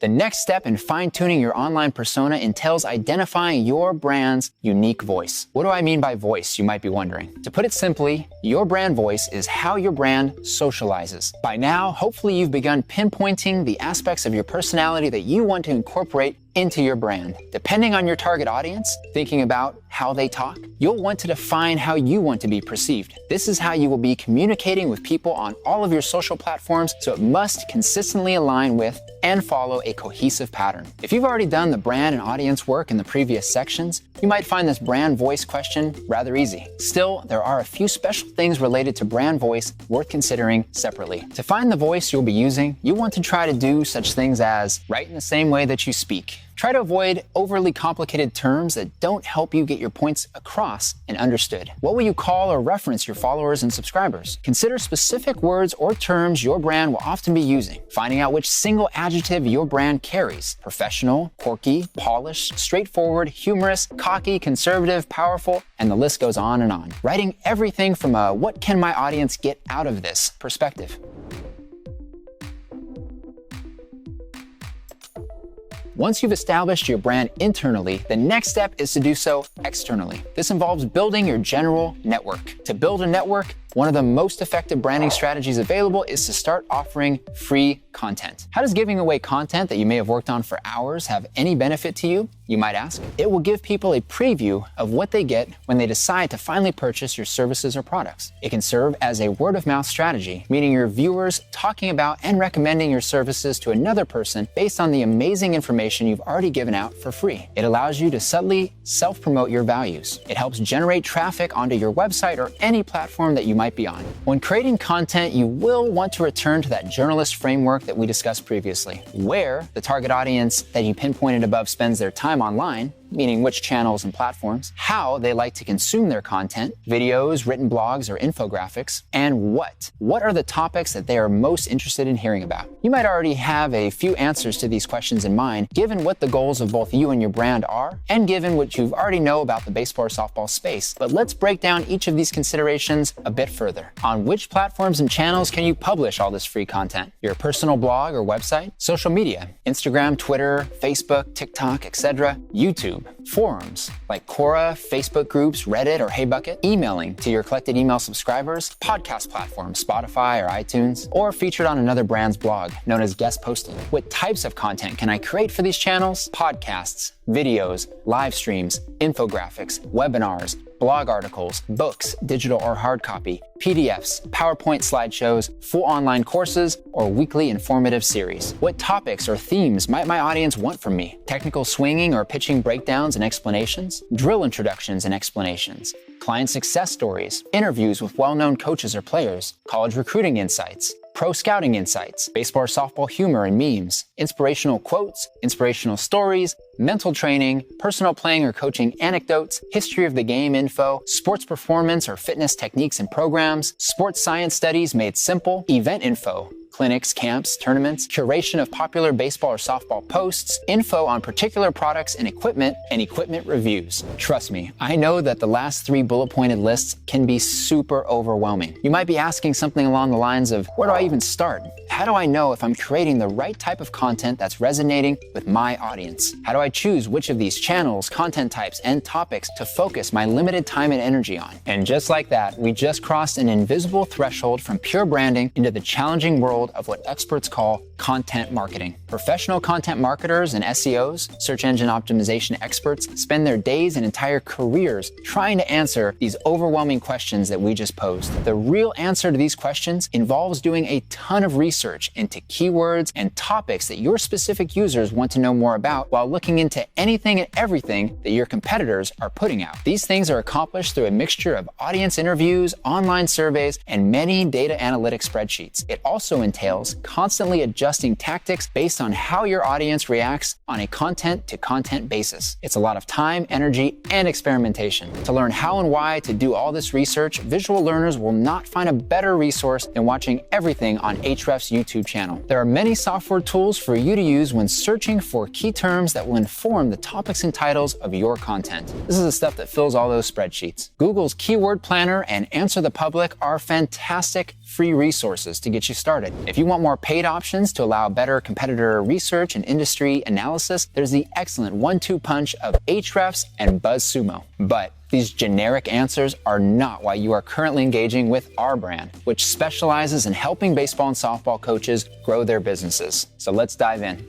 The next step in fine-tuning your online persona entails identifying your brand's unique voice. What do I mean by voice, you might be wondering? To put it simply, your brand voice is how your brand socializes. By now, hopefully you've begun pinpointing the aspects of your personality that you want to incorporate into your brand. Depending on your target audience, thinking about how they talk, you'll want to define how you want to be perceived. This is how you will be communicating with people on all of your social platforms, so it must consistently align with and follow a cohesive pattern. If you've already done the brand and audience work in the previous sections, you might find this brand voice question rather easy. Still, there are a few special things related to brand voice worth considering separately. To find the voice you'll be using, you want to try to do such things as write in the same way that you speak. Try to avoid overly complicated terms that don't help you get your points across and understood. What will you call or reference your followers and subscribers? Consider specific words or terms your brand will often be using. Finding out which single adjective your brand carries. Professional, quirky, polished, straightforward, humorous, cocky, conservative, powerful, and the list goes on and on. Writing everything from a what can my audience get out of this perspective. Once you've established your brand internally, the next step is to do so externally. This involves building your general network. To build a network, one of the most effective branding strategies available is to start offering free content. How does giving away content that you may have worked on for hours have any benefit to you, you might ask? It will give people a preview of what they get when they decide to finally purchase your services or products. It can serve as a word-of-mouth strategy, meaning your viewers talking about and recommending your services to another person based on the amazing information you've already given out for free. It allows you to subtly self-promote your values. It helps generate traffic onto your website or any platform that you might be on. When creating content, you will want to return to that journalist framework that we discussed previously, where the target audience that you pinpointed above spends their time online, meaning which channels and platforms, how they like to consume their content, videos, written blogs, or infographics, and what. What are the topics that they are most interested in hearing about? You might already have a few answers to these questions in mind, given what the goals of both you and your brand are, and given what you already know about the baseball or softball space. But let's break down each of these considerations a bit further. On which platforms and channels can you publish all this free content? Your personal blog or website? Social media, Instagram, Twitter, Facebook, TikTok, etc. YouTube. Forums like Quora, Facebook groups, Reddit, or HeyBucket, emailing to your collected email subscribers, podcast platforms, Spotify or iTunes, or featured on another brand's blog, known as guest posting. What types of content can I create for these channels? Podcasts, videos, live streams, infographics, webinars, blog articles, books, digital or hard copy, PDFs, PowerPoint slideshows, full online courses, or weekly informative series. What topics or themes might my audience want from me? Technical swinging or pitching breakdowns and explanations, drill introductions and explanations, client success stories, interviews with well-known coaches or players, college recruiting insights, pro scouting insights, baseball or softball humor and memes, inspirational quotes, inspirational stories, mental training, personal playing or coaching anecdotes, history of the game info, sports performance or fitness techniques and programs, sports science studies made simple, event info, clinics, camps, tournaments, curation of popular baseball or softball posts, info on particular products and equipment reviews. Trust me, I know that the last 3 bullet-pointed lists can be super overwhelming. You might be asking something along the lines of, where do I even start? How do I know if I'm creating the right type of content that's resonating with my audience? How do I choose which of these channels, content types, and topics to focus my limited time and energy on? And just like that, we just crossed an invisible threshold from pure branding into the challenging world of what experts call content marketing. Professional content marketers and SEOs, search engine optimization experts, spend their days and entire careers trying to answer these overwhelming questions that we just posed. The real answer to these questions involves doing a ton of research into keywords and topics that your specific users want to know more about while looking into anything and everything that your competitors are putting out. These things are accomplished through a mixture of audience interviews, online surveys, and many data analytic spreadsheets. It also entails constantly adjusting tactics based on how your audience reacts on a content-to-content basis. It's a lot of time, energy, and experimentation. To learn how and why to do all this research, visual learners will not find a better resource than watching everything on Ahrefs' YouTube channel. There are many software tools for you to use when searching for key terms that will inform the topics and titles of your content. This is the stuff that fills all those spreadsheets. Google's Keyword Planner and Answer the Public are fantastic free resources to get you started. If you want more paid options to allow better competitor research and industry analysis, there's the excellent 1-2 punch of Ahrefs and BuzzSumo. But these generic answers are not why you are currently engaging with our brand, which specializes in helping baseball and softball coaches grow their businesses. So let's dive in.